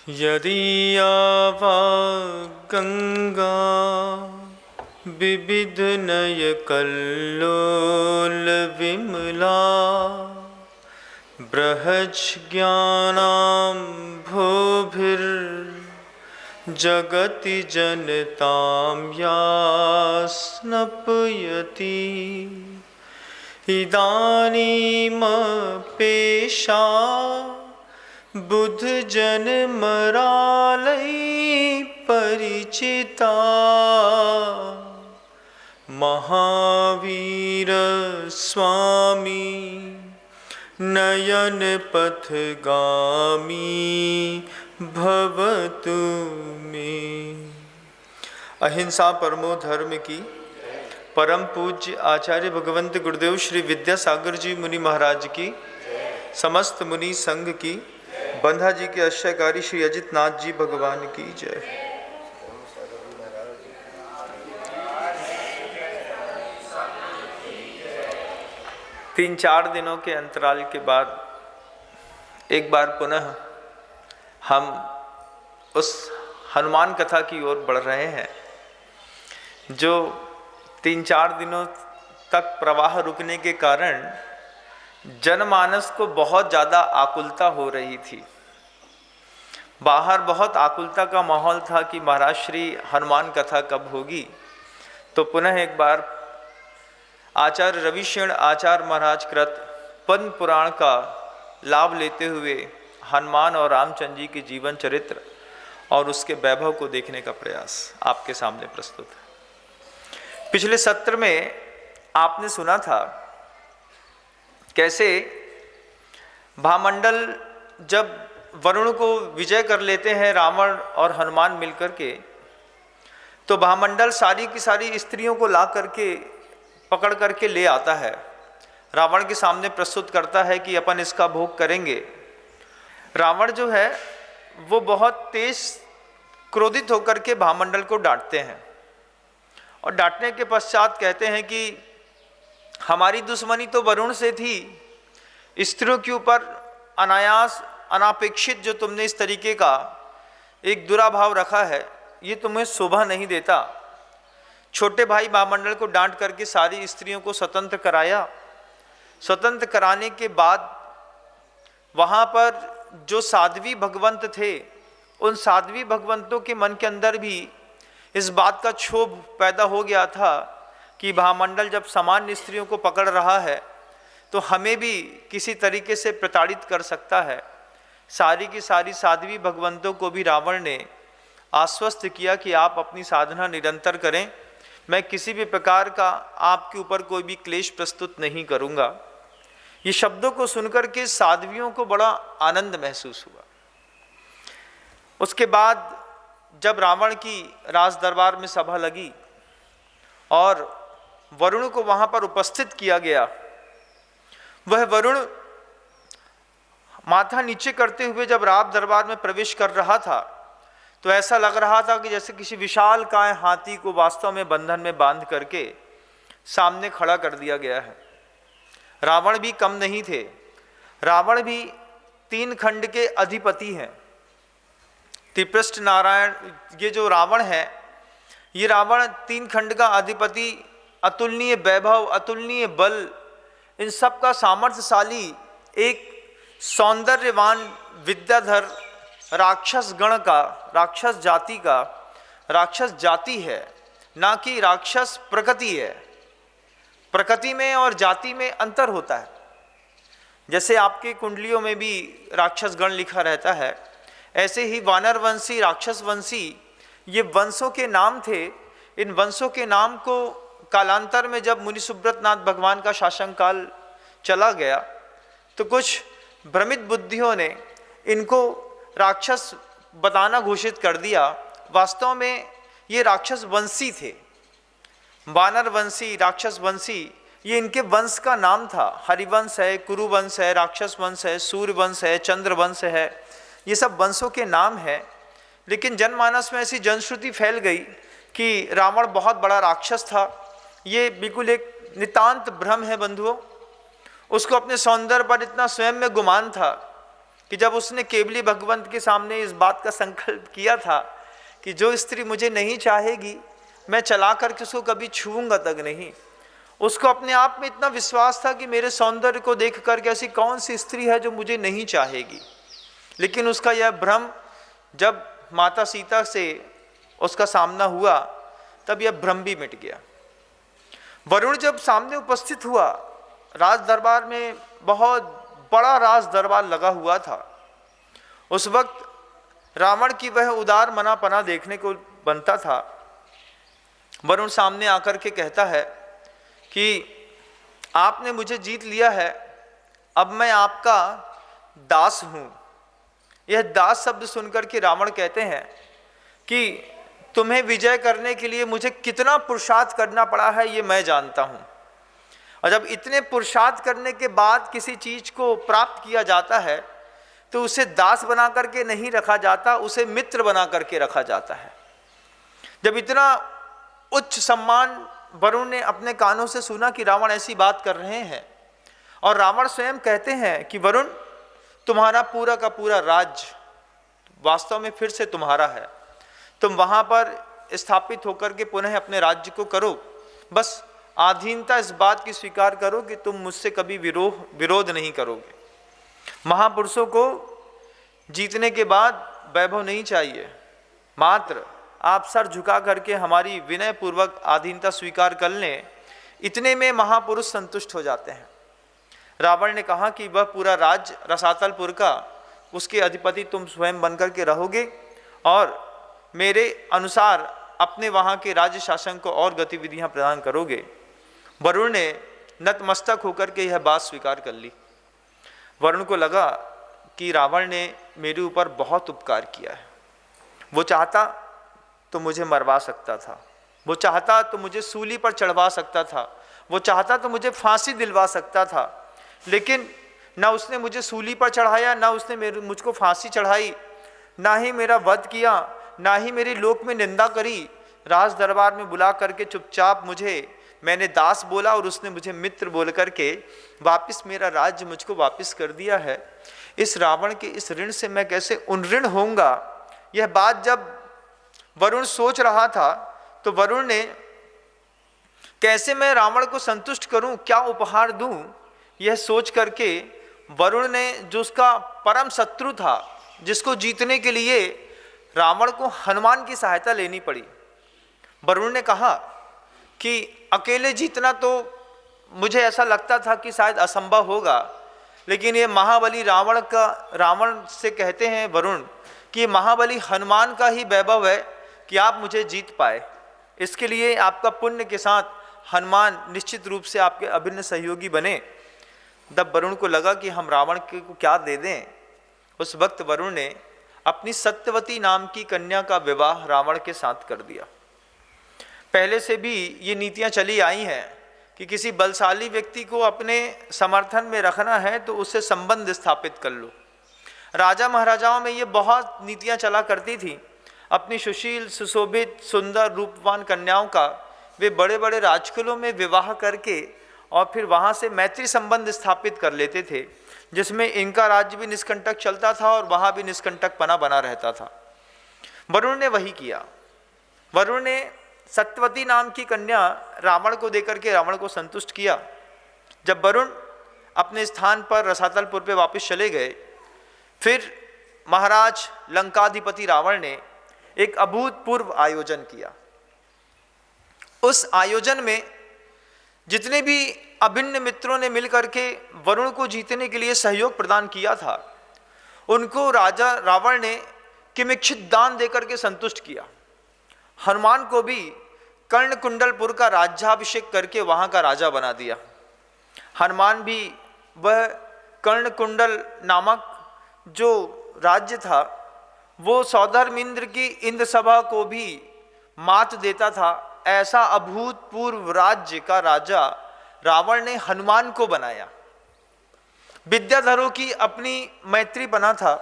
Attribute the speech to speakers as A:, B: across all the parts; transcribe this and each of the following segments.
A: यदीयावा गंगा विविधनयकल्लोल विमला बृहज्ज्ञानाम्भोभिर्जगति जनतां या स्नपयति इदानीमपेशा बुद्ध जनमरालय परिचिता महावीर स्वामी नयन पथगामी भवतु मे। अहिंसा परमो धर्म की परम पूज्य आचार्य भगवंत गुरुदेव श्री विद्यासागर जी मुनि महाराज की, समस्त मुनि संघ की, बंधा जी के आश्रयकारी श्री अजित नाथ जी भगवान की जय। तीन चार दिनों के अंतराल के बाद एक बार पुनः हम उस हनुमान कथा की ओर बढ़ रहे हैं जो तीन चार दिनों तक प्रवाह रुकने के कारण जनमानस को बहुत ज़्यादा आकुलता हो रही थी। बाहर बहुत आकुलता का माहौल था कि महाराज श्री हनुमान कथा कब होगी। तो पुनः एक बार आचार्य रविशरण आचार्य महाराज कृत पद्म पुराण का लाभ लेते हुए हनुमान और रामचंद्र जी के जीवन चरित्र और उसके वैभव को देखने का प्रयास आपके सामने प्रस्तुत है। पिछले सत्र में आपने सुना था कैसे भामंडल जब वरुण को विजय कर लेते हैं रावण और हनुमान मिलकर के, तो भामंडल सारी की सारी स्त्रियों को ला करके पकड़ करके ले आता है, रावण के सामने प्रस्तुत करता है कि अपन इसका भोग करेंगे। रावण जो है वो बहुत तेज क्रोधित होकर के भामंडल को डांटते हैं और डांटने के पश्चात कहते हैं कि हमारी दुश्मनी तो वरुण से थी, स्त्रियों के ऊपर अनायास अनापेक्षित जो तुमने इस तरीके का एक दुराभाव रखा है ये तुम्हें शोभा नहीं देता। छोटे भाई भामंडल को डांट करके सारी स्त्रियों को स्वतंत्र कराया। स्वतंत्र कराने के बाद वहाँ पर जो साध्वी भगवंत थे, उन साध्वी भगवंतों के मन के अंदर भी इस बात का क्षोभ पैदा हो गया था कि भामंडल जब सामान्य स्त्रियों को पकड़ रहा है तो हमें भी किसी तरीके से प्रताड़ित कर सकता है। सारी की सारी साध्वी भगवंतों को भी रावण ने आश्वस्त किया कि आप अपनी साधना निरंतर करें, मैं किसी भी प्रकार का आपके ऊपर कोई भी क्लेश प्रस्तुत नहीं करूँगा। ये शब्दों को सुनकर के साध्वियों को बड़ा आनंद महसूस हुआ। उसके बाद जब रावण की राज दरबार में सभा लगी और वरुण को वहाँ पर उपस्थित किया गया, वह वरुण माथा नीचे करते हुए जब राज दरबार में प्रवेश कर रहा था तो ऐसा लग रहा था कि जैसे किसी विशाल काय हाथी को वास्तव में बंधन में बांध करके सामने खड़ा कर दिया गया है। रावण भी कम नहीं थे, रावण भी 3 खंड के अधिपति हैं। त्रिपृष्ठ नारायण ये जो रावण है, ये रावण 3 खंड का अधिपति, अतुलनीय वैभव, अतुलनीय बल, इन सब का सामर्थ्यशाली एक सौंदर्यवान विद्याधर राक्षस गण का, राक्षस जाति है, ना कि राक्षस प्रकृति है। प्रकृति में और जाति में अंतर होता है। जैसे आपके कुंडलियों में भी राक्षस गण लिखा रहता है, ऐसे ही वानर वंशी, राक्षस वंशी ये वंशों के नाम थे। इन वंशों के नाम को कालांतर में जब मुनि सुब्रत नाथ भगवान का शासनकाल चला गया तो कुछ भ्रमित बुद्धियों ने इनको राक्षस बताना घोषित कर दिया। वास्तव में ये राक्षस वंशी थे। वानर वंशी, राक्षस वंशी ये इनके वंश का नाम था। हरिवंश है, कुरुवंश है, राक्षस वंश है, सूर्यवंश है, चंद्रवंश है, ये सब वंशों के नाम हैं। लेकिन जनमानस में ऐसी जनश्रुति फैल गई कि रावण बहुत बड़ा राक्षस था। ये बिल्कुल एक नितांत भ्रम है बंधुओं। उसको अपने सौंदर्य पर इतना स्वयं में गुमान था कि जब उसने केवली भगवंत के सामने इस बात का संकल्प किया था कि जो स्त्री मुझे नहीं चाहेगी मैं चला करके उसको कभी छूऊंगा तक नहीं, उसको अपने आप में इतना विश्वास था कि मेरे सौंदर्य को देख करके ऐसी कौन सी स्त्री है जो मुझे नहीं चाहेगी। लेकिन उसका यह भ्रम जब माता सीता से उसका सामना हुआ तब यह भ्रम भी मिट गया। वरुण जब सामने उपस्थित हुआ, राज दरबार में बहुत बड़ा राज दरबार लगा हुआ था। उस वक्त रावण की वह उदार मनापना देखने को बनता था। वरुण सामने आकर के कहता है कि आपने मुझे जीत लिया है, अब मैं आपका दास हूँ। यह दास शब्द सुनकर के रावण कहते हैं कि तुम्हें विजय करने के लिए मुझे कितना पुरुषार्थ करना पड़ा है ये मैं जानता हूँ, और जब इतने पुरुषार्थ करने के बाद किसी चीज को प्राप्त किया जाता है तो उसे दास बना करके नहीं रखा जाता, उसे मित्र बना करके रखा जाता है। जब इतना उच्च सम्मान वरुण ने अपने कानों से सुना कि रावण ऐसी बात कर रहे हैं, और रावण स्वयं कहते हैं कि वरुण तुम्हारा पूरा का पूरा राज्य वास्तव में फिर से तुम्हारा है, तुम वहां पर स्थापित होकर के पुनः अपने राज्य को करो, बस आधीनता इस बात की स्वीकार करो कि तुम मुझसे कभी विरोध नहीं करोगे। महापुरुषों को जीतने के बाद वैभव नहीं चाहिए, मात्र आप सर झुका करके हमारी विनय पूर्वक आधीनता स्वीकार कर लें, इतने में महापुरुष संतुष्ट हो जाते हैं। रावण ने कहा कि वह पूरा राज्य रसातलपुर का, उसके अधिपति तुम स्वयं बनकर के रहोगे और मेरे अनुसार अपने वहाँ के राज्य शासन को और गतिविधियाँ प्रदान करोगे। वरुण ने नतमस्तक होकर के यह बात स्वीकार कर ली। वरुण को लगा कि रावण ने मेरे ऊपर बहुत उपकार किया है। वो चाहता तो मुझे मरवा सकता था, वो चाहता तो मुझे सूली पर चढ़वा सकता था, वो चाहता तो मुझे फांसी दिलवा सकता था, लेकिन ना उसने मुझे सूली पर चढ़ाया, ना उसने मुझको फांसी चढ़ाई, ना ही मेरा वध किया, ना ही मेरी लोक में निंदा करी। राज दरबार में बुला करके चुपचाप मैंने दास बोला और उसने मुझे मित्र बोल करके वापस मेरा राज्य मुझको वापस कर दिया है। इस रावण के इस ऋण से मैं कैसे उन होऊंगा। यह बात जब वरुण सोच रहा था तो वरुण ने कैसे मैं रावण को संतुष्ट करूं, क्या उपहार दूं, यह सोच करके वरुण ने जो उसका परम शत्रु था, जिसको जीतने के लिए रावण को हनुमान की सहायता लेनी पड़ी। वरुण ने कहा कि अकेले जीतना तो मुझे ऐसा लगता था कि शायद असंभव होगा, लेकिन ये महाबली रावण से कहते हैं वरुण कि ये महाबली हनुमान का ही वैभव है कि आप मुझे जीत पाए। इसके लिए आपका पुण्य के साथ हनुमान निश्चित रूप से आपके अभिन्न सहयोगी बने। तब वरुण को लगा कि हम रावण को क्या दे दें। उस वक्त वरुण ने अपनी सत्यवती नाम की कन्या का विवाह रावण के साथ कर दिया। पहले से भी ये नीतियां चली आई हैं कि किसी बलशाली व्यक्ति को अपने समर्थन में रखना है तो उससे संबंध स्थापित कर लो। राजा महाराजाओं में ये बहुत नीतियां चला करती थी। अपनी सुशील, सुशोभित, सुंदर, रूपवान कन्याओं का वे बड़े बड़े राजकुलों में विवाह करके और फिर वहाँ से मैत्री संबंध स्थापित कर लेते थे, जिसमें इनका राज्य भी निष्कंटक चलता था और वहाँ भी निष्कंटक पना बना रहता था। वरुण ने वही किया। वरुण ने सत्यवती नाम की कन्या रावण को देकर के रावण को संतुष्ट किया। जब वरुण अपने स्थान पर रसातलपुर पे वापस चले गए, फिर महाराज लंकाधिपति रावण ने एक अभूतपूर्व आयोजन किया। उस आयोजन में जितने भी अभिन्न मित्रों ने मिलकर के वरुण को जीतने के लिए सहयोग प्रदान किया था, उनको राजा रावण ने किमिच्छित दान देकर के संतुष्ट किया। हनुमान को भी कर्णकुंडलपुर का राज्याभिषेक करके वहाँ का राजा बना दिया। हनुमान भी वह कर्णकुंडल नामक जो राज्य था वो सौधर्मिंद्र की इंद्र सभा को भी मात देता था। ऐसा अभूतपूर्व राज्य का राजा रावण ने हनुमान को बनाया। विद्याधरों की अपनी मैत्री बना था।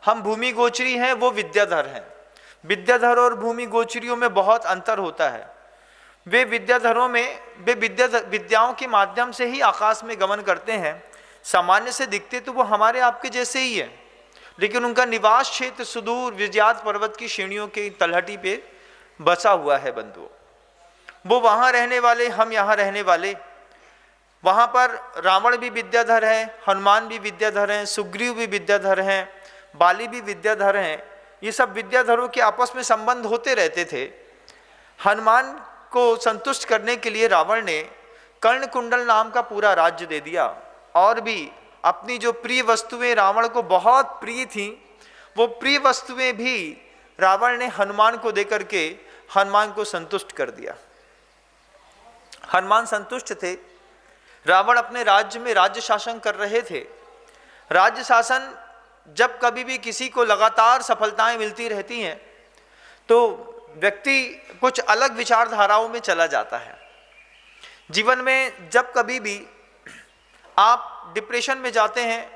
A: हम भूमि गोचरी हैं, वो विद्याधर हैं। विद्याधर और भूमि गोचरियों में बहुत अंतर होता है। वे विद्याधरों में विद्याओं के माध्यम से ही आकाश में गमन करते हैं। सामान्य से दिखते तो वो हमारे आपके जैसे ही है, लेकिन उनका निवास क्षेत्र सुदूर विजयात पर्वत की श्रेणियों के तलहटी पे बसा हुआ है बंधुओं। वो वहाँ रहने वाले, हम यहाँ रहने वाले। वहाँ पर रावण भी विद्याधर है, हनुमान भी विद्याधर हैं, सुग्रीव भी विद्याधर हैं, बाली भी विद्याधर हैं। ये सब विद्याधरों के आपस में संबंध होते रहते थे। हनुमान को संतुष्ट करने के लिए रावण ने कर्णकुंडल नाम का पूरा राज्य दे दिया, और भी अपनी जो प्रिय वस्तुएं रावण को बहुत प्रिय थीं, वो प्रिय वस्तुएं भी रावण ने हनुमान को देकर के हनुमान को संतुष्ट कर दिया। हनुमान संतुष्ट थे। रावण अपने राज्य में राज्य शासन कर रहे थे। राज्य शासन जब कभी भी किसी को लगातार सफलताएं मिलती रहती हैं तो व्यक्ति कुछ अलग विचारधाराओं में चला जाता है। जीवन में जब कभी भी आप डिप्रेशन में जाते हैं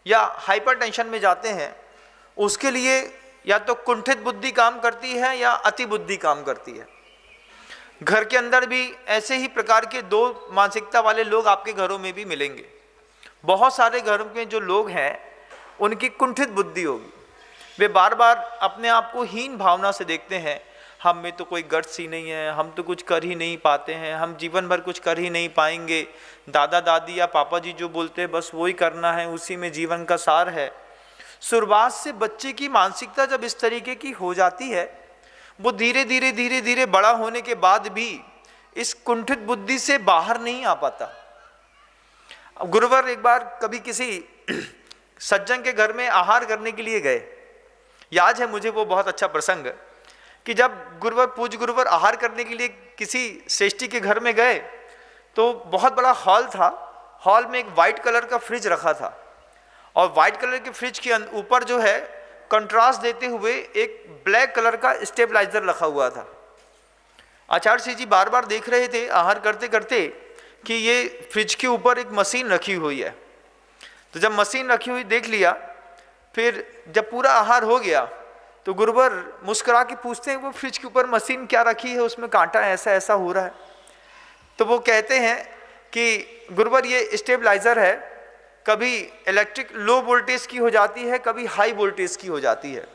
A: या हाइपरटेंशन में जाते हैं, उसके लिए या तो कुंठित बुद्धि काम करती है या अति बुद्धि काम करती है। घर के अंदर भी ऐसे ही प्रकार के दो मानसिकता वाले लोग आपके घरों में भी मिलेंगे। बहुत सारे घरों में जो लोग हैं उनकी कुंठित बुद्धि होगी। वे बार बार अपने आप को हीन भावना से देखते हैं। हम में तो कोई गट्स ही नहीं है, हम तो कुछ कर ही नहीं पाते हैं, हम जीवन भर कुछ कर ही नहीं पाएंगे। दादा दादी या पापा जी जो बोलते हैं बस वही करना है, उसी में जीवन का सार है। शुरुआत से बच्चे की मानसिकता जब इस तरीके की हो जाती है, वो धीरे धीरे धीरे धीरे बड़ा होने के बाद भी इस कुंठित बुद्धि से बाहर नहीं आ पाता। अब गुरुवर एक बार कभी किसी सज्जन के घर में आहार करने के लिए गए। याद है मुझे वो बहुत अच्छा प्रसंग कि जब गुरुवर पूज्य गुरुवर आहार करने के लिए किसी श्रेष्ठी के घर में गए तो बहुत बड़ा हॉल था। हॉल में एक वाइट कलर का फ्रिज रखा था, और वाइट कलर के फ्रिज के ऊपर जो है कंट्रास्ट देते हुए एक ब्लैक कलर का स्टेबलाइजर रखा हुआ था। आचार्य श्री जी बार बार देख रहे थे आहार करते करते कि ये फ्रिज के ऊपर एक मशीन रखी हुई है। तो जब मशीन रखी हुई देख लिया, फिर जब पूरा आहार हो गया तो गुरुवर मुस्कुरा के पूछते हैं वो फ्रिज के ऊपर मशीन क्या रखी है, उसमें कांटा ऐसा ऐसा हो रहा है। तो वो कहते हैं कि गुरुवर ये स्टेबलाइजर है, कभी इलेक्ट्रिक लो वोल्टेज की हो जाती है, कभी हाई वोल्टेज की हो जाती है।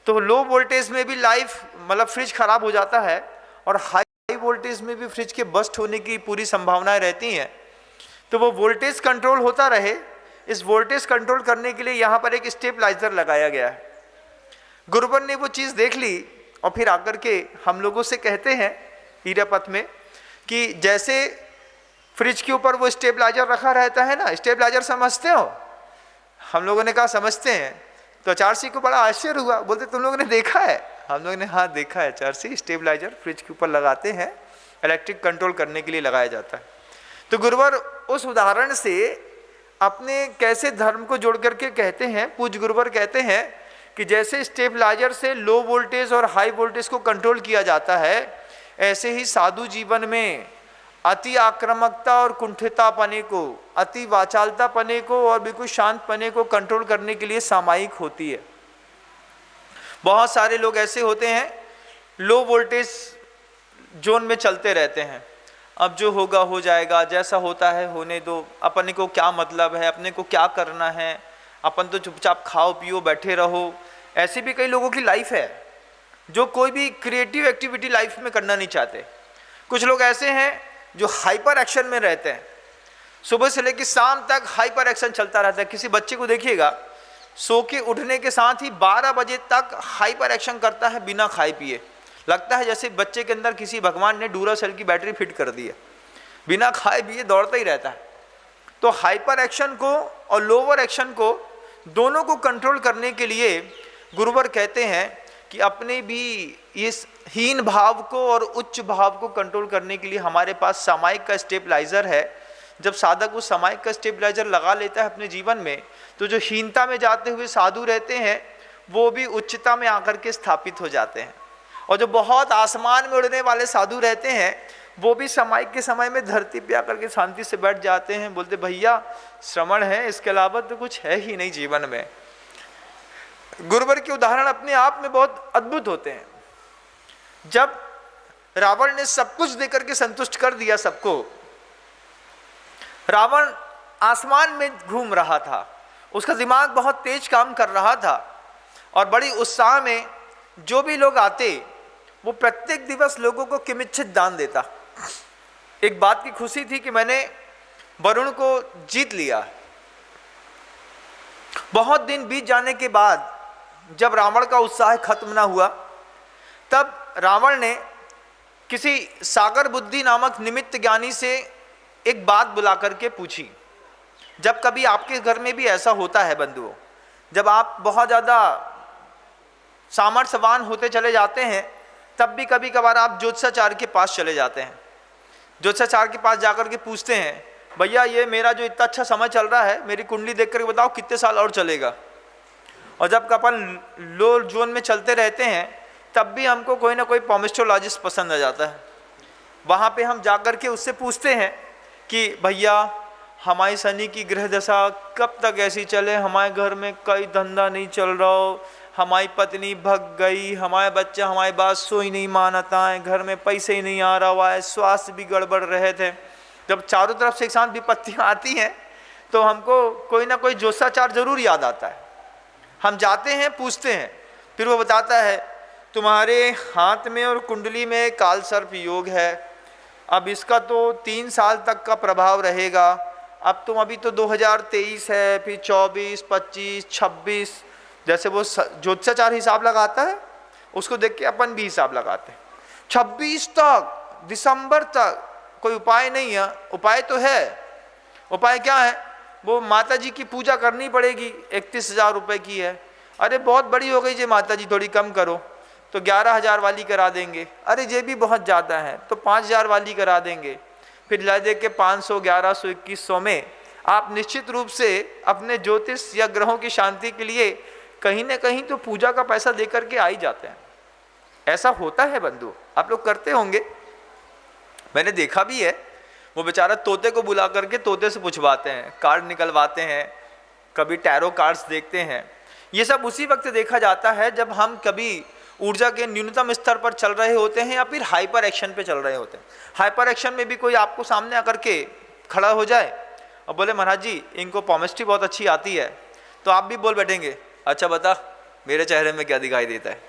A: तो लो वोल्टेज में भी लाइफ मतलब फ्रिज खराब हो जाता है, और हाई वोल्टेज में भी फ्रिज के बस्ट होने की पूरी संभावनाएं रहती हैं। तो वो वोल्टेज कंट्रोल होता रहे, इस वोल्टेज कंट्रोल करने के लिए यहाँ पर एक स्टेबलाइजर लगाया गया है। गुरुवर ने वो चीज़ देख ली और फिर आकर के हम लोगों से कहते हैं हीरापथ में कि जैसे फ्रिज के ऊपर वो स्टेबलाइजर रखा रहता है ना, स्टेबलाइजर समझते हो? हम लोगों ने कहा समझते हैं। तो आचार्य जी को बड़ा आश्चर्य हुआ, बोलते तुम लोगों ने देखा है? हम लोगों ने हाँ देखा है आचार्य जी, स्टेबलाइजर फ्रिज के ऊपर लगाते हैं, इलेक्ट्रिक कंट्रोल करने के लिए लगाया जाता है। तो गुरुवर उस उदाहरण से अपने कैसे धर्म को जोड़ करके कहते हैं, पूज्य गुरुवर कहते हैं कि जैसे स्टेबलाइजर से लो वोल्टेज और हाई वोल्टेज को कंट्रोल किया जाता है, ऐसे ही साधु जीवन में अति आक्रामकता और कुंठितापने को, अति वाचालतापने को और बिल्कुल शांतपने को कंट्रोल करने के लिए सामायिक होती है। बहुत सारे लोग ऐसे होते हैं लो वोल्टेज जोन में चलते रहते हैं, अब जो होगा हो जाएगा, जैसा होता है होने दो, अपने को क्या मतलब है, अपने को क्या करना है, अपन तो चुपचाप खाओ पियो बैठे रहो। ऐसी भी कई लोगों की लाइफ है जो कोई भी क्रिएटिव एक्टिविटी लाइफ में करना नहीं चाहते। कुछ लोग ऐसे हैं जो हाइपर एक्शन में रहते हैं, सुबह से लेकर शाम तक हाइपर एक्शन चलता रहता है। किसी बच्चे को देखिएगा सो के उठने के साथ ही 12 बजे तक हाइपर एक्शन करता है बिना खाए पिए। लगता है जैसे बच्चे के अंदर किसी भगवान ने डूरासेल की बैटरी फिट कर दी है, बिना खाए पिए दौड़ता ही रहता है। तो हाइपर एक्शन को और लोअर एक्शन को दोनों को कंट्रोल करने के लिए गुरुवर कहते हैं कि अपने भी इस हीन भाव को और उच्च भाव को कंट्रोल करने के लिए हमारे पास सामायिक का स्टेबलाइजर है। जब साधक उस सामायिक का स्टेबलाइजर लगा लेता है अपने जीवन में, तो जो हीनता में जाते हुए साधु रहते हैं वो भी उच्चता में आकर के स्थापित हो जाते हैं, और जो बहुत आसमान में उड़ने वाले साधु रहते हैं वो भी सामायिक के समय में धरती पे आकर के शांति से बैठ जाते हैं। बोलते भैया श्रवण है, इसके अलावा तो कुछ है ही नहीं जीवन में। गुरुवर के उदाहरण अपने आप में बहुत अद्भुत होते हैं। जब रावण ने सब कुछ देकर के संतुष्ट कर दिया सबको, रावण आसमान में घूम रहा था, उसका दिमाग बहुत तेज काम कर रहा था और बड़ी उत्साह में जो भी लोग आते वो प्रत्येक दिवस लोगों को किमिच्छित दान देता। एक बात की खुशी थी कि मैंने वरुण को जीत लिया। बहुत दिन बीत जाने के बाद जब रावण का उत्साह खत्म ना हुआ, तब रावण ने किसी सागर बुद्धि नामक निमित्त ज्ञानी से एक बात बुला करके पूछी। जब कभी आपके घर में भी ऐसा होता है बंधुओं, जब आप बहुत ज़्यादा सामर्थ्यवान होते चले जाते हैं, तब भी कभी कभार आप ज्योतिषाचार्य के पास चले जाते हैं। ज्योतिषाचार्य के पास जाकर के पूछते हैं, भैया ये मेरा जो इतना अच्छा समय चल रहा है, मेरी कुंडली देख करके बताओ कितने साल और चलेगा। और जब अपन लो जोन में चलते रहते हैं, तब भी हमको कोई ना कोई पॉमिस्ट्रोलॉजिस्ट पसंद आ जाता है। वहाँ पे हम जाकर के उससे पूछते हैं कि भैया हमारी शनि की ग्रह दशा कब तक ऐसी चले, हमारे घर में कोई धंधा नहीं चल रहा हो, हमारी पत्नी भग गई, हमारे बच्चे हमारी बात सोई नहीं मानता है, घर में पैसे ही नहीं आ रहा हुआ है, स्वास्थ्य भी गड़बड़ रहे थे। जब चारों तरफ से एक साथ विपत्तियाँ आती हैं तो हमको कोई ना कोई ज्योतिषाचार्य जरूर याद आता है। हम जाते हैं, पूछते हैं, फिर वो बताता है तुम्हारे हाथ में और कुंडली में काल सर्प योग है, अब इसका तो 3 साल तक का प्रभाव रहेगा। अब तुम अभी तो 2023 है, फिर 24, 25, 26, जैसे वो ज्योतिषाचार्य हिसाब लगाता है उसको देख के अपन भी हिसाब लगाते हैं। 26 तक, दिसंबर तक कोई उपाय नहीं है। उपाय तो है। उपाय क्या है? वो माता जी की पूजा करनी पड़ेगी, 31,000 रुपये की है। अरे बहुत बड़ी हो गई जी माता जी, थोड़ी कम करो, तो 11,000 वाली करा देंगे। अरे ये भी बहुत ज़्यादा है, तो 5,000 वाली करा देंगे। फिर ला दे के 500, 1100, 2100 में आप निश्चित रूप से अपने ज्योतिष या ग्रहों की शांति के लिए कहीं ना कहीं तो पूजा का पैसा दे करके आ ही जाते हैं। ऐसा होता है बंधु, आप लोग करते होंगे, मैंने देखा भी है। वो बेचारा तोते को बुला करके तोते से पूछवाते हैं, कार्ड निकलवाते हैं, कभी टैरो कार्ड्स देखते हैं। ये सब उसी वक्त देखा जाता है जब हम कभी ऊर्जा के न्यूनतम स्तर पर चल रहे होते हैं या फिर हाइपर एक्शन पे चल रहे होते हैं। हाइपर एक्शन में भी कोई आपको सामने आकर के खड़ा हो जाए और बोले महाराज जी इनको पॉमिस्ट्री बहुत अच्छी आती है, तो आप भी बोल बैठेंगे अच्छा बता मेरे चेहरे में क्या दिखाई देता है।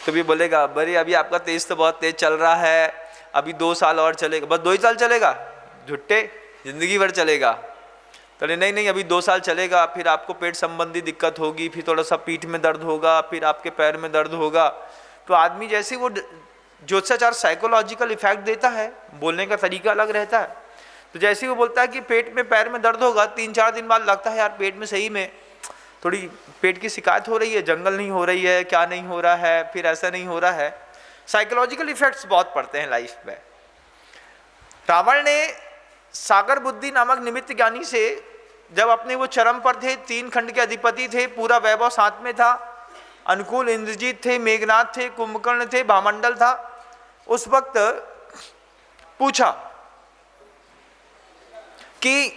A: तो भी बोलेगा बड़ी अभी आपका तेज तो बहुत तेज चल रहा है, अभी 2 साल और चलेगा। बस 2 ही साल चलेगा? झुट्टे, जिंदगी भर चलेगा। तो नहीं नहीं अभी 2 साल चलेगा, फिर आपको पेट संबंधी दिक्कत होगी, फिर थोड़ा सा पीठ में दर्द होगा, फिर आपके पैर में दर्द होगा। तो आदमी जैसे वो ज्योतिषाचार साइकोलॉजिकल इफेक्ट देता है, बोलने का तरीका अलग रहता है। तो जैसे ही वो बोलता है कि पेट में पैर में दर्द होगा, 3-4 दिन बाद लगता है यार पेट में सही में थोड़ी पेट की शिकायत हो रही है, जंगल नहीं हो रही है, क्या नहीं हो रहा है, फिर ऐसा नहीं हो रहा है। साइकोलॉजिकल इफेक्ट्स बहुत पड़ते हैं लाइफ में। रावण ने सागर बुद्धि नामक निमित्त ज्ञानी से जब अपने वो चरम पर थे, 3 खंड के अधिपति थे, पूरा वैभव साथ में था, अनुकूल इंद्रजीत थे, मेघनाथ थे, कुंभकर्ण थे, भामंडल था, उस वक्त पूछा कि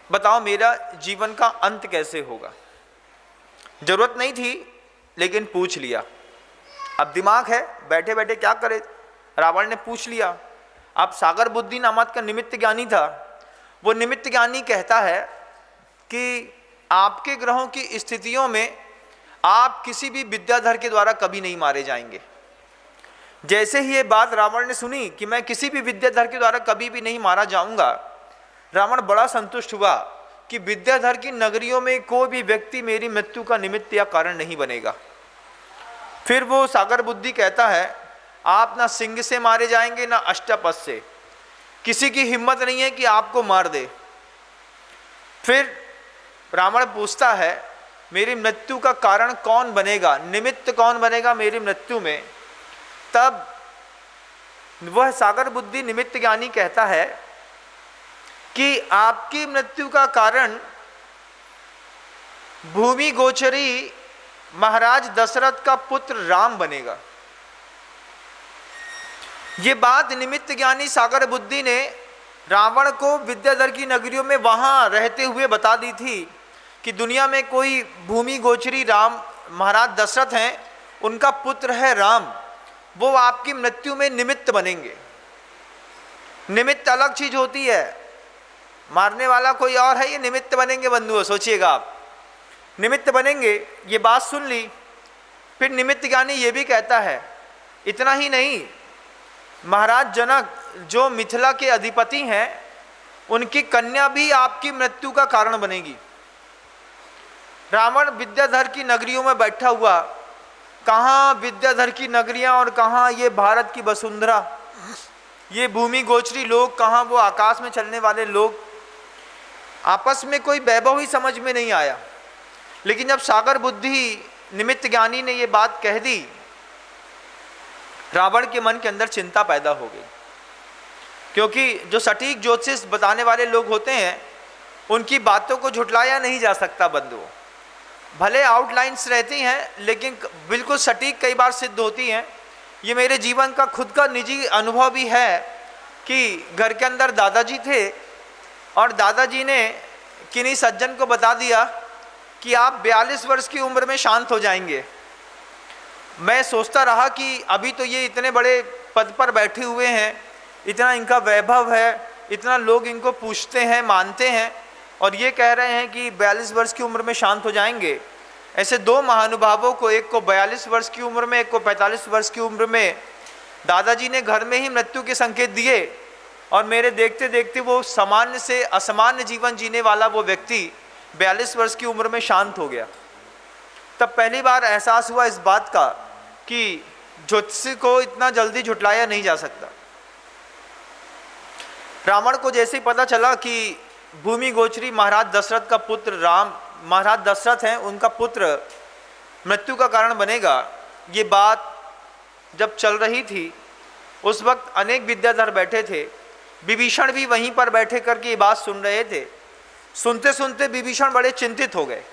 A: बताओ मेरा जीवन का अंत कैसे होगा। जरूरत नहीं थी लेकिन पूछ लिया। अब दिमाग है, बैठे बैठे क्या करे, रावण ने पूछ लिया। अब सागर बुद्धि नामक का निमित्त ज्ञानी था, वो निमित्त ज्ञानी कहता है कि आपके ग्रहों की स्थितियों में आप किसी भी विद्याधर के द्वारा कभी नहीं मारे जाएंगे। जैसे ही ये बात रावण ने सुनी कि मैं किसी भी विद्याधर के द्वारा कभी भी नहीं मारा जाऊंगा, रावण बड़ा संतुष्ट हुआ कि विद्याधर की नगरियों में कोई भी व्यक्ति मेरी मृत्यु का निमित्त या कारण नहीं बनेगा। फिर वो सागर बुद्धि कहता है आप ना सिंह से मारे जाएंगे ना अष्टपद से, किसी की हिम्मत नहीं है कि आपको मार दे। फिर रावण पूछता है मेरी मृत्यु का कारण कौन बनेगा, निमित्त कौन बनेगा मेरी मृत्यु में। तब वह सागर बुद्धि निमित्त ज्ञानी कहता है कि आपकी मृत्यु का कारण भूमि गोचरी महाराज दशरथ का पुत्र राम बनेगा। ये बात निमित्त ज्ञानी सागर बुद्धि ने रावण को विद्याधर की नगरियों में वहां रहते हुए बता दी थी कि दुनिया में कोई भूमि गोचरी राम महाराज दशरथ हैं, उनका पुत्र है राम, वो आपकी मृत्यु में निमित्त बनेंगे। निमित्त अलग चीज होती है, मारने वाला कोई और है, ये निमित्त बनेंगे बंधुओं, सोचिएगा आप। निमित्त बनेंगे, ये बात सुन ली। फिर निमित्त ज्ञानी ये भी कहता है, इतना ही नहीं, महाराज जनक जो मिथिला के अधिपति हैं, उनकी कन्या भी आपकी मृत्यु का कारण बनेगी। रावण विद्याधर की नगरियों में बैठा हुआ, कहाँ विद्याधर की नगरियां और कहाँ ये भारत की वसुंधरा, ये भूमि गोचरी लोग, कहाँ वो आकाश में चलने वाले लोग। आपस में कोई वैभव ही समझ में नहीं आया। लेकिन जब सागर बुद्धि निमित्त ज्ञानी ने ये बात कह दी, रावण के मन के अंदर चिंता पैदा हो गई, क्योंकि जो सटीक ज्योतिष बताने वाले लोग होते हैं, उनकी बातों को झुठलाया नहीं जा सकता बंधुओं। भले आउटलाइंस रहती हैं, लेकिन बिल्कुल सटीक कई बार सिद्ध होती हैं। ये मेरे जीवन का खुद का निजी अनुभव भी है कि घर के अंदर दादाजी थे और दादाजी ने किन्हीं सज्जन को बता दिया कि आप 42 वर्ष की उम्र में शांत हो जाएंगे। मैं सोचता रहा कि अभी तो ये इतने बड़े पद पर बैठे हुए हैं, इतना इनका वैभव है, इतना लोग इनको पूछते हैं, मानते हैं, और ये कह रहे हैं कि 42 वर्ष की उम्र में शांत हो जाएंगे। ऐसे दो महानुभावों को, एक को 42 वर्ष की उम्र में, एक को 45 वर्ष की उम्र में दादाजी ने घर में ही मृत्यु के संकेत दिए, और मेरे देखते देखते वो सामान्य से असामान्य जीवन जीने वाला वो व्यक्ति 42 वर्ष की उम्र में शांत हो गया। तब पहली बार एहसास हुआ इस बात का कि ज्योतिष को इतना जल्दी झुठलाया नहीं जा सकता। रावण को जैसे ही पता चला कि भूमि गोचरी महाराज दशरथ का पुत्र राम, महाराज दशरथ हैं, उनका पुत्र मृत्यु का कारण बनेगा, ये बात जब चल रही थी, उस वक्त अनेक विद्याधर बैठे थे। विभीषण भी वहीं पर बैठे करके ये बात सुन रहे थे। सुनते सुनते विभीषण बड़े चिंतित हो गए।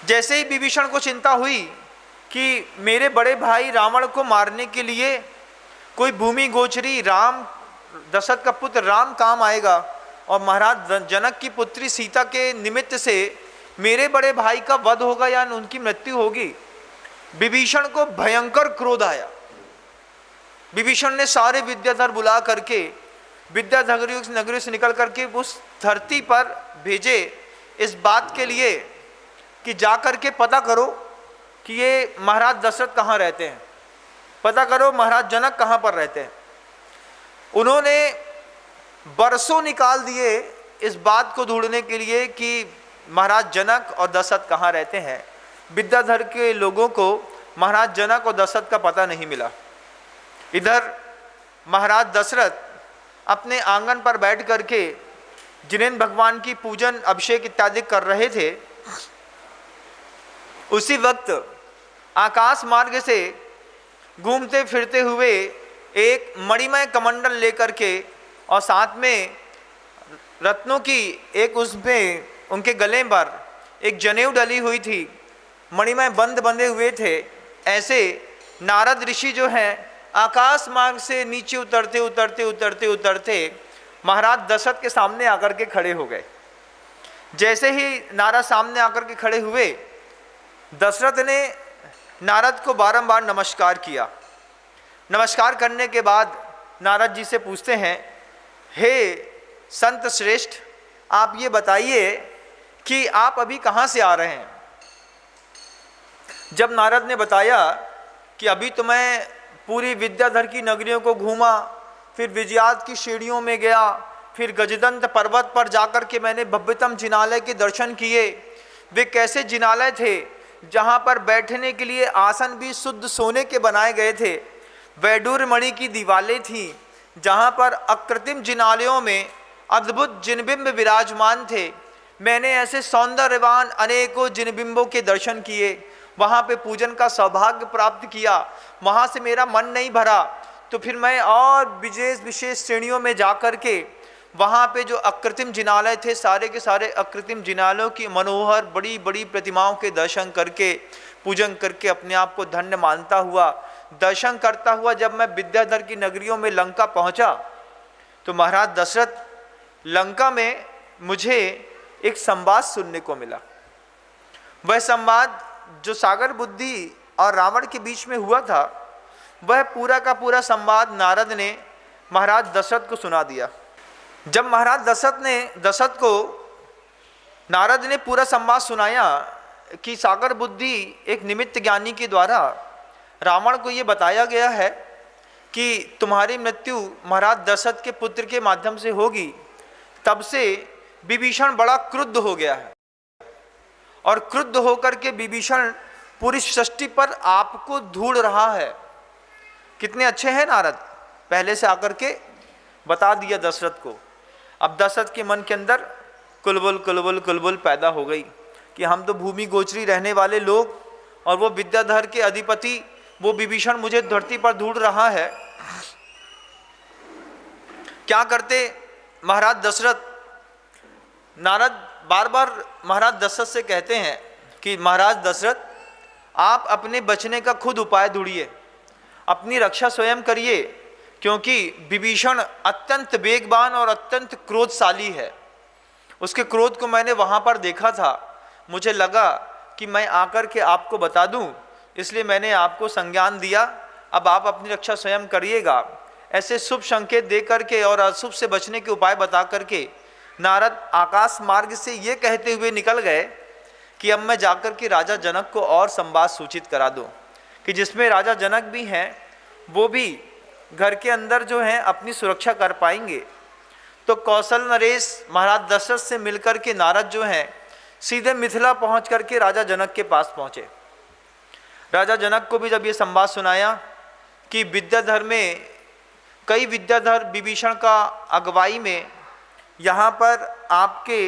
A: जैसे ही विभीषण को चिंता हुई कि मेरे बड़े भाई रावण को मारने के लिए कोई भूमि गोचरी राम, दशरथ का पुत्र राम काम आएगा, और महाराज जनक की पुत्री सीता के निमित्त से मेरे बड़े भाई का वध होगा या उनकी मृत्यु होगी, विभीषण को भयंकर क्रोध आया। विभीषण ने सारे विद्याधर बुला करके विद्याधर नगरी से निकल करके उस धरती पर भेजे इस बात के लिए कि जा करके पता करो कि ये महाराज दशरथ कहाँ रहते हैं, पता करो महाराज जनक कहाँ पर रहते हैं। उन्होंने बरसों निकाल दिए इस बात को ढूंढने के लिए कि महाराज जनक और दशरथ कहाँ रहते हैं। विद्याधर के लोगों को महाराज जनक और दशरथ का पता नहीं मिला। इधर महाराज दशरथ अपने आंगन पर बैठ करके जिनेन्द्र भगवान की पूजन, अभिषेक इत्यादि कर रहे थे। उसी वक्त आकाश मार्ग से घूमते फिरते हुए एक मणिमय कमंडल लेकर के और साथ में रत्नों की एक उसमें उनके गले पर एक जनेऊ डली हुई थी, मणिमय बंद बंधे हुए थे। ऐसे नारद ऋषि जो हैं आकाश मार्ग से नीचे उतरते उतरते उतरते उतरते महाराज दशरथ के सामने आकर के खड़े हो गए। जैसे ही नारद सामने आकर के खड़े हुए, दशरथ ने नारद को बारंबार नमस्कार किया। नमस्कार करने के बाद नारद जी से पूछते हैं, हे संत श्रेष्ठ, आप ये बताइए कि आप अभी कहाँ से आ रहे हैं। जब नारद ने बताया कि अभी तो मैं पूरी विद्याधर की नगरियों को घूमा, फिर विजयात की सीढ़ियों में गया, फिर गजदंत पर्वत पर जाकर के मैंने भव्यतम जिनालय के दर्शन किए। वे कैसे जिनालय थे जहाँ पर बैठने के लिए आसन भी शुद्ध सोने के बनाए गए थे। वैडूर्य मणि की दीवारें थीं जहाँ पर अकृत्रिम जिनालयों में अद्भुत जिनबिंब विराजमान थे। मैंने ऐसे सौंदर्यवान अनेकों जिनबिंबों के दर्शन किए, वहाँ पे पूजन का सौभाग्य प्राप्त किया। वहाँ से मेरा मन नहीं भरा तो फिर मैं और विशेष श्रेणियों में जा कर के वहाँ पे जो अकृत्रिम जिनालय थे, सारे के सारे अकृत्रिम जिनालयों की मनोहर बड़ी बड़ी प्रतिमाओं के दर्शन करके, पूजन करके अपने आप को धन्य मानता हुआ, दर्शन करता हुआ जब मैं विद्याधर की नगरियों में लंका पहुँचा तो महाराज दशरथ, लंका में मुझे एक संवाद सुनने को मिला। वह संवाद जो सागर बुद्धि और रावण के बीच में हुआ था, वह पूरा का पूरा संवाद नारद ने महाराज दशरथ को सुना दिया। जब महाराज दशरथ ने दशरथ को नारद ने पूरा संवाद सुनाया कि सागर बुद्धि एक निमित्त ज्ञानी के द्वारा रावण को ये बताया गया है कि तुम्हारी मृत्यु महाराज दशरथ के पुत्र के माध्यम से होगी। तब से विभीषण बड़ा क्रुद्ध हो गया है और क्रुद्ध होकर के विभीषण पूरी सृष्टि पर आपको ढूंढ रहा है। कितने अच्छे हैं नारद, पहले से आकर के बता दिया दशरथ को। अब दशरथ के मन के अंदर कुलबुल कुलबुल कुलबुल पैदा हो गई कि हम तो भूमि गोचरी रहने वाले लोग और वो विद्याधर के अधिपति वो विभीषण मुझे धरती पर ढूंढ रहा है। क्या करते महाराज दशरथ? नारद बार बार महाराज दशरथ से कहते हैं कि महाराज दशरथ, आप अपने बचने का खुद उपाय ढूंढिए, अपनी रक्षा स्वयं करिए, क्योंकि विभीषण अत्यंत वेगवान और अत्यंत क्रोधशाली है। उसके क्रोध को मैंने वहाँ पर देखा था, मुझे लगा कि मैं आकर के आपको बता दूं, इसलिए मैंने आपको संज्ञान दिया। अब आप अपनी रक्षा स्वयं करिएगा। ऐसे शुभ संकेत दे करके और अशुभ से बचने के उपाय बता करके नारद आकाश मार्ग से ये कहते हुए निकल गए कि अब मैं जाकर के राजा जनक को और संवाद सूचित करा दूं कि जिसमें राजा जनक भी हैं वो भी घर के अंदर जो हैं अपनी सुरक्षा कर पाएंगे। तो कौशल नरेश महाराज दशरथ से मिलकर के नारद जो हैं सीधे मिथिला पहुंच करके राजा जनक के पास पहुंचे। राजा जनक को भी जब ये संवाद सुनाया कि विद्याधर में कई विद्याधर विभीषण का अगुवाई में यहाँ पर आपके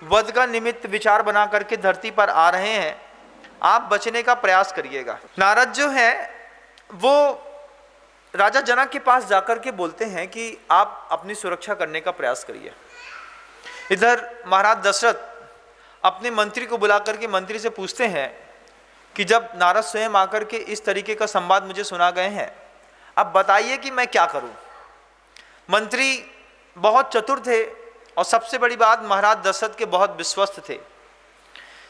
A: वध का निमित्त विचार बना करके धरती पर आ रहे हैं, आप बचने का प्रयास करिएगा। नारद जो है वो राजा जनक के पास जाकर के बोलते हैं कि आप अपनी सुरक्षा करने का प्रयास करिए। इधर महाराज दशरथ अपने मंत्री को बुला करके मंत्री से पूछते हैं कि जब नारद स्वयं आकर के इस तरीके का संवाद मुझे सुना गए हैं, अब बताइए कि मैं क्या करूं। मंत्री बहुत चतुर थे और सबसे बड़ी बात महाराज दशरथ के बहुत विश्वस्त थे।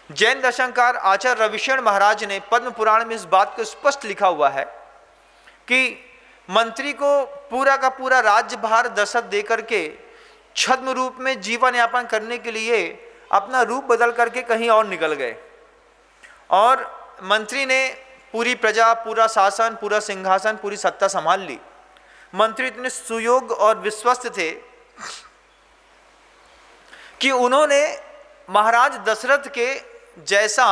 A: जैन दर्शनकार आचार्य रविशरण महाराज ने पद्म पुराण में इस बात को स्पष्ट लिखा हुआ है कि मंत्री को पूरा का पूरा राज्यभार दशरथ दे करके छद्म रूप में जीवन यापन करने के लिए अपना रूप बदल करके कहीं और निकल गए और मंत्री ने पूरी प्रजा, पूरा शासन, पूरा सिंहासन, पूरी सत्ता संभाल ली। मंत्री इतने सुयोग्य और विश्वस्त थे कि उन्होंने महाराज दशरथ के जैसा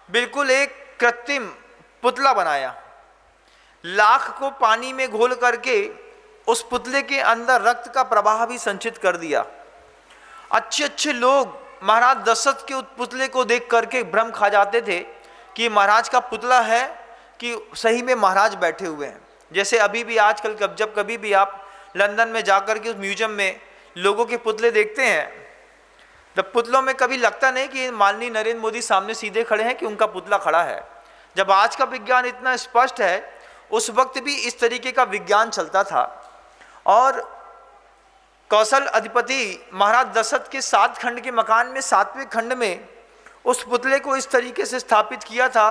A: बिल्कुल एक कृत्रिम पुतला बनाया। लाख को पानी में घोल करके उस पुतले के अंदर रक्त का प्रवाह भी संचित कर दिया। अच्छे अच्छे लोग महाराज दशरथ के उस पुतले को देख करके भ्रम खा जाते थे कि महाराज का पुतला है कि सही में महाराज बैठे हुए हैं। जैसे अभी भी आजकल जब कभी भी आप लंदन में जाकर के उस म्यूजियम में लोगों के पुतले देखते हैं, तब पुतलों में कभी लगता नहीं कि माननीय नरेंद्र मोदी सामने सीधे खड़े हैं कि उनका पुतला खड़ा है। जब आज का विज्ञान इतना स्पष्ट है, उस वक्त भी इस तरीके का विज्ञान चलता था। और कौशल अधिपति महाराज दशरथ के 7 खंड के मकान में 7वें खंड में उस पुतले को इस तरीके से स्थापित किया था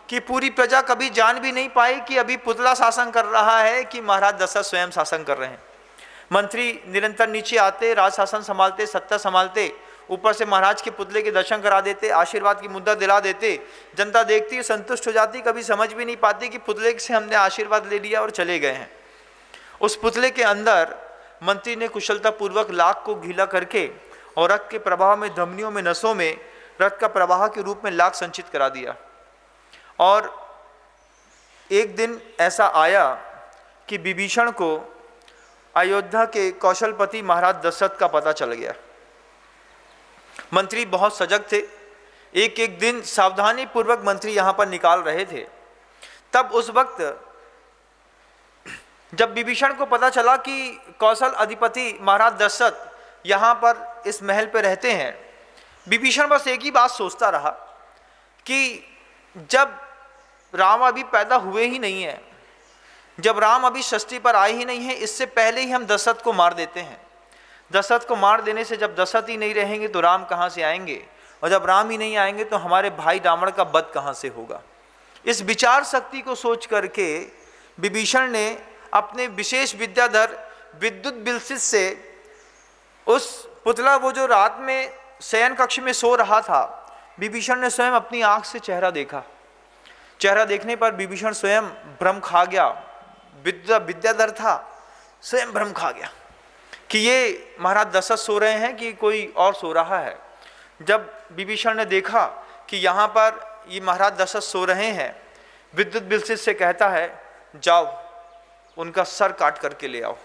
A: कि पूरी प्रजा कभी जान भी नहीं पाई कि अभी पुतला शासन कर रहा है कि महाराज दशरथ स्वयं शासन कर रहे हैं। मंत्री निरंतर नीचे आते, राज शासन संभालते, सत्ता संभालते, ऊपर से महाराज के पुतले के दर्शन करा देते, आशीर्वाद की मुद्रा दिला देते। जनता देखती है, संतुष्ट हो जाती, कभी समझ भी नहीं पाती कि पुतले से हमने आशीर्वाद ले लिया और चले गए हैं। उस पुतले के अंदर मंत्री ने कुशलतापूर्वक लाख को गीला करके और रक्त के प्रवाह में, धमनियों में, नसों में रक्त का प्रवाह के रूप में लाख संचित करा दिया। और एक दिन ऐसा आया कि विभीषण को अयोध्या के कौशलपति महाराज दशरथ का पता चल गया। मंत्री बहुत सजग थे, एक एक दिन सावधानी पूर्वक मंत्री यहाँ पर निकाल रहे थे। तब उस वक्त जब विभीषण को पता चला कि कौशल अधिपति महाराज दशरथ यहाँ पर इस महल पे रहते हैं, विभीषण बस एक ही बात सोचता रहा कि जब राम अभी पैदा हुए ही नहीं है, जब राम अभी षष्ठी पर आए ही नहीं है, इससे पहले ही हम दशरथ को मार देते हैं। दशरथ को मार देने से जब दशरथ ही नहीं रहेंगे तो राम कहाँ से आएंगे, और जब राम ही नहीं आएंगे तो हमारे भाई रावण का वध कहाँ से होगा। इस विचार शक्ति को सोच करके विभीषण ने अपने विशेष विद्याधर विद्युत बिलसित से उस पुतला, वो जो रात में शयन कक्ष में सो रहा था, विभीषण ने स्वयं अपनी आंख से चेहरा देखा। चेहरा देखने पर विभीषण स्वयं भ्रम खा गया। विद्याधर था, स्वयं भ्रम खा गया कि ये महाराज दशरथ सो रहे हैं कि कोई और सो रहा है। जब विभीषण ने देखा कि यहाँ पर ये महाराज दशरथ सो रहे हैं, विद्युत बिलसित से कहता है, जाओ उनका सर काट करके ले आओ।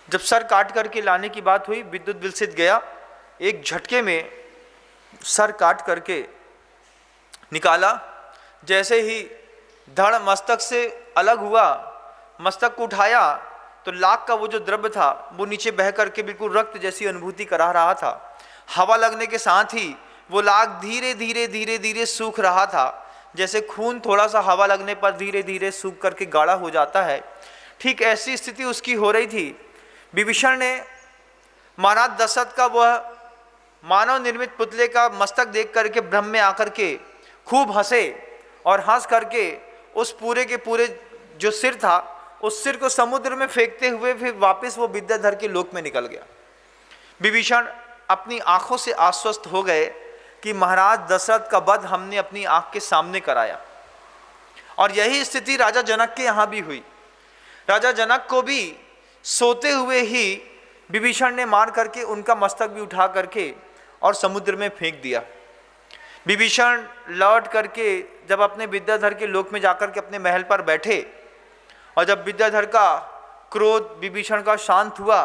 A: जब सर काट करके लाने की बात हुई, विद्युत बिलसित गया, एक झटके में सर काट करके निकाला। जैसे ही धड़ मस्तक से अलग हुआ, मस्तक को उठाया तो लाख का वो जो द्रव्य था वो नीचे बह करके बिल्कुल रक्त जैसी अनुभूति करा रहा था। हवा लगने के साथ ही वो लाख धीरे धीरे धीरे धीरे सूख रहा था, जैसे खून थोड़ा सा हवा लगने पर धीरे धीरे सूख करके गाढ़ा हो जाता है। ठीक ऐसी स्थिति उसकी हो रही थी। विभीषण ने महाराज दशरथ का वह मानव निर्मित पुतले का मस्तक देख करके भ्रम में आकर के खूब हंसे और हंस करके उस पूरे के पूरे जो सिर था उस सिर को समुद्र में फेंकते हुए फिर वापस वो विद्याधर के लोक में निकल गया। विभीषण अपनी आंखों से आश्वस्त हो गए कि महाराज दशरथ का वध हमने अपनी आंख के सामने कराया। और यही स्थिति राजा जनक के यहाँ भी हुई। राजा जनक को भी सोते हुए ही विभीषण ने मार करके उनका मस्तक भी उठा करके और समुद्र में फेंक दिया। विभीषण लौट करके जब अपने विद्याधर के लोक में जाकर के अपने महल पर बैठे और जब विद्याधर का क्रोध विभीषण का शांत हुआ,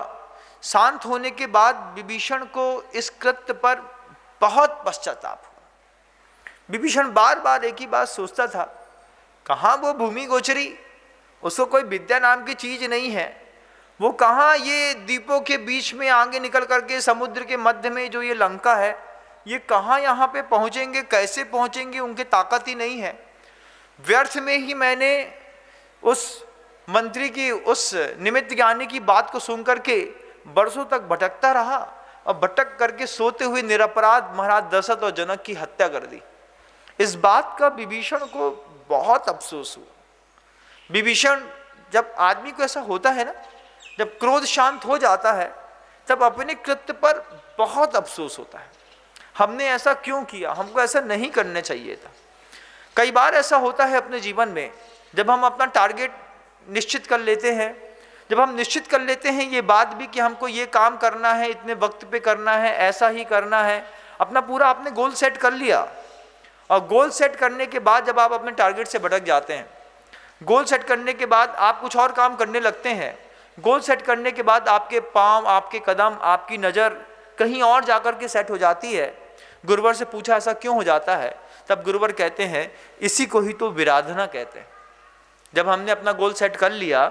A: शांत होने के बाद विभीषण को इस कृत्य पर बहुत पश्चाताप हुआ। विभीषण बार बार एक ही बात सोचता था, कहाँ वो भूमि गोचरी, उसको कोई विद्या नाम की चीज नहीं है, वो कहाँ ये द्वीपों के बीच में आगे निकल करके समुद्र के मध्य में जो ये लंका है, ये कहाँ यहाँ पे पहुँचेंगे, कैसे पहुँचेंगे, उनकी ताकत ही नहीं है। व्यर्थ में ही मैंने उस मंत्री की उस निमित्त ज्ञानी की बात को सुन करके बरसों तक भटकता रहा और भटक करके सोते हुए निरपराध महाराज दशरथ और जनक की हत्या कर दी। इस बात का विभीषण को बहुत अफसोस हुआ। विभीषण, जब आदमी को ऐसा होता है ना, जब क्रोध शांत हो जाता है तब अपने कृत्य पर बहुत अफसोस होता है। हमने ऐसा क्यों किया, हमको ऐसा नहीं करना चाहिए था। कई बार ऐसा होता है अपने जीवन में, जब हम अपना टारगेट निश्चित कर लेते हैं, जब हम निश्चित कर लेते हैं ये बात भी कि हमको ये काम करना है, इतने वक्त पे करना है, ऐसा ही करना है, अपना पूरा आपने गोल सेट कर लिया और गोल सेट करने के बाद जब आप अपने टारगेट से भटक जाते हैं, गोल सेट करने के बाद आप कुछ और काम करने लगते हैं, गोल सेट करने के बाद आपके पाँव, आपके कदम, आपकी नज़र कहीं और जाकर के सेट हो जाती है। गुरुवर से पूछा ऐसा क्यों हो जाता है, तब गुरुवर कहते हैं इसी को ही तो विराधना कहते हैं। जब हमने अपना गोल सेट कर लिया,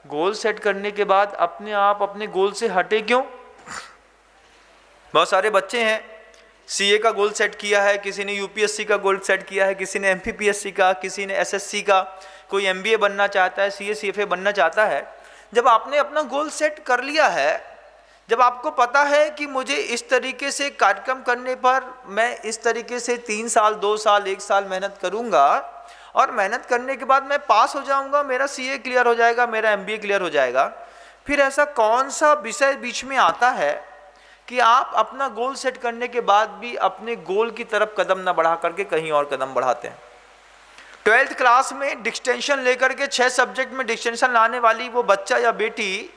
A: गोल सेट करने के बाद अपने आप अपने गोल से हटे क्यों। बहुत सारे बच्चे हैं, सीए का गोल सेट किया है, किसी ने यूपीएससी का गोल सेट किया है, किसी ने एमपीपीएससी का, किसी ने एसएससी का, कोई एमबीए बनना चाहता है, सीए सीएफए बनना चाहता है। जब आपने अपना गोल सेट कर लिया है, जब आपको पता है कि मुझे इस तरीके से कार्यक्रम करने पर मैं इस तरीके से 3 साल 2 साल 1 साल मेहनत करूंगा और मेहनत करने के बाद मैं पास हो जाऊंगा, मेरा सीए क्लियर हो जाएगा, मेरा एमबीए क्लियर हो जाएगा, फिर ऐसा कौन सा विषय बीच में आता है कि आप अपना गोल सेट करने के बाद भी अपने गोल की तरफ कदम ना बढ़ा करके कहीं और कदम बढ़ाते हैं। 12th क्लास में डिस्टिंक्शन लेकर के 6 सब्जेक्ट में डिस्टिंक्शन लाने वाली वो बच्चा या बेटी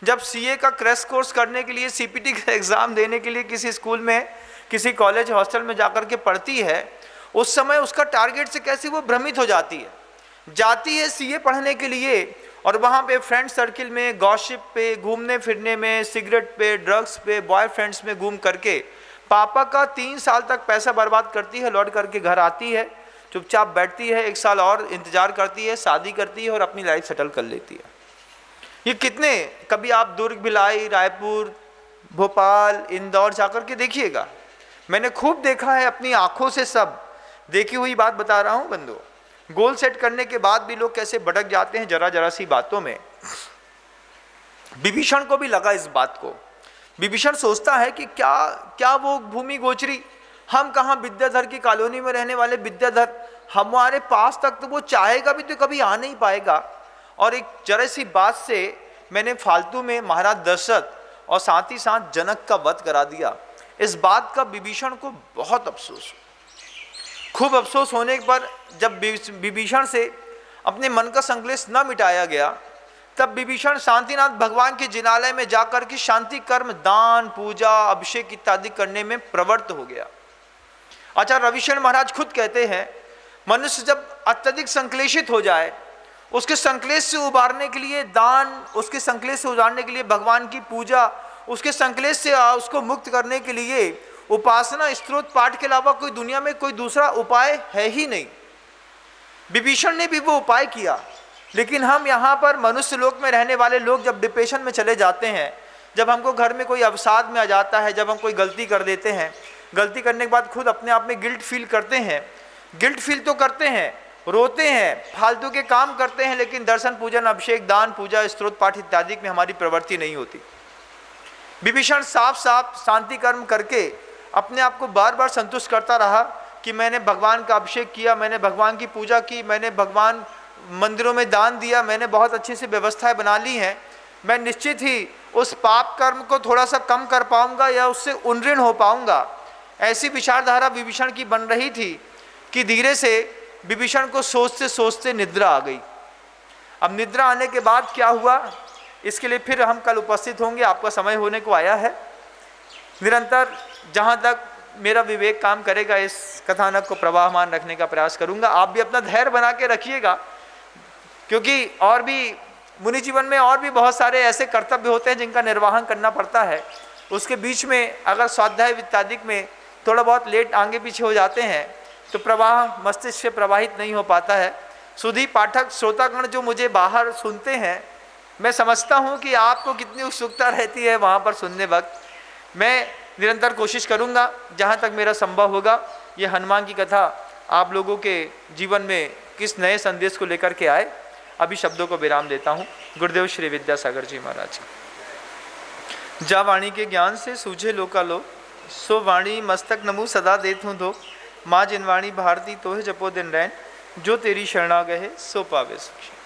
A: जब सीए का क्रैश कोर्स करने के लिए, सीपीटी का एग्ज़ाम देने के लिए किसी स्कूल में, किसी कॉलेज हॉस्टल में जाकर के पढ़ती है, उस समय उसका टारगेट से कैसे वो भ्रमित हो जाती है सीए पढ़ने के लिए और वहाँ पे फ्रेंड सर्किल में, गॉसिप पे, घूमने फिरने में, सिगरेट पे, ड्रग्स पे, बॉयफ्रेंड्स में घूम करके पापा का 3 साल तक पैसा बर्बाद करती है, लौट करके घर आती है, चुपचाप बैठती है, 1 साल और इंतज़ार करती है, शादी करती है और अपनी लाइफ सेटल कर लेती है। ये कितने, कभी आप दुर्ग, भिलाई, रायपुर, भोपाल, इंदौर जाकर के देखिएगा। मैंने खूब देखा है अपनी आँखों से, सब देखी हुई बात बता रहा हूँ बंधु। गोल सेट करने के बाद भी लोग कैसे भटक जाते हैं जरा जरा सी बातों में। विभीषण को भी लगा इस बात को। विभीषण सोचता है कि क्या वो भूमि गोचरी, हम कहाँ विद्याधर की कॉलोनी में रहने वाले विद्याधर, हमारे पास तक तो वो चाहेगा भी तो कभी आ नहीं पाएगा। और एक जरा सी बात से मैंने फालतू में महाराज दशरथ और साथ ही साथ जनक का वध करा दिया। इस बात का विभीषण को बहुत अफसोस हुआ। खूब अफसोस होने पर जब विभीषण से अपने मन का संक्लेश न मिटाया गया, तब विभीषण शांतिनाथ भगवान के जिनालय में जाकर के शांति कर्म, दान, पूजा, अभिषेक इत्यादि करने में प्रवृत्त हो गया। आचार्य रविशंकर महाराज खुद कहते हैं, मनुष्य जब अत्यधिक संक्लेशित हो जाए, उसके संक्लेश से उबारने के लिए दान, उसके संक्लेश से उबारने के लिए भगवान की पूजा, उसके संक्लेश से उसको मुक्त करने के लिए उपासना, स्तोत्र पाठ के अलावा कोई दुनिया में कोई दूसरा उपाय है ही नहीं। विभीषण ने भी वो उपाय किया, लेकिन हम यहाँ पर मनुष्य लोक में रहने वाले लोग जब डिप्रेशन में चले जाते हैं, जब हमको घर में कोई अवसाद में आ जाता है, जब हम कोई गलती कर देते हैं, गलती करने के बाद खुद अपने आप में गिल्ट फील करते हैं, गिल्ट फील तो करते हैं, रोते हैं, फालतू के काम करते हैं, लेकिन दर्शन, पूजन, अभिषेक, दान, पूजा, स्तोत्र पाठ इत्यादि में हमारी प्रवृत्ति नहीं होती। विभीषण साफ साफ शांति कर्म करके अपने आप को बार बार संतुष्ट करता रहा कि मैंने भगवान का अभिषेक किया, मैंने भगवान की पूजा की, मैंने भगवान मंदिरों में दान दिया, मैंने बहुत अच्छी सी व्यवस्थाएं बना ली हैं, मैं निश्चित ही उस पाप कर्म को थोड़ा सा कम कर पाऊंगा या उससे उन्नृण हो पाऊंगा। ऐसी विचारधारा विभीषण की बन रही थी कि धीरे से विभीषण को सोचते सोचते निद्रा आ गई। अब निद्रा आने के बाद क्या हुआ, इसके लिए फिर हम कल उपस्थित होंगे, आपका समय होने को आया है। निरंतर जहाँ तक मेरा विवेक काम करेगा इस कथानक को प्रवाहमान रखने का प्रयास करूँगा। आप भी अपना धैर्य बना के रखिएगा, क्योंकि और भी मुनि जीवन में और भी बहुत सारे ऐसे कर्तव्य होते हैं जिनका निर्वाहन करना पड़ता है। उसके बीच में अगर स्वाध्याय इत्यादि में थोड़ा बहुत लेट आगे पीछे हो जाते हैं तो प्रवाह मस्तिष्क से प्रवाहित नहीं हो पाता है। सुधी पाठक श्रोतागण जो मुझे बाहर सुनते हैं, मैं समझता हूँ कि आपको कितनी उत्सुकता रहती है वहाँ पर सुनने वक्त। मैं निरंतर कोशिश करूँगा जहाँ तक मेरा संभव होगा ये हनुमान की कथा आप लोगों के जीवन में किस नए संदेश को लेकर के आए। अभी शब्दों को विराम देता हूँ। गुरुदेव श्री विद्यासागर जी महाराज। जा वाणी के ज्ञान से सूझे लोकालो, सो वाणी मस्तक नमु सदा देत हूँ दो। माँ जिन वाणी भारती तो है जपो दिन रैन, जो तेरी शरणा गहे सो पावे सुख।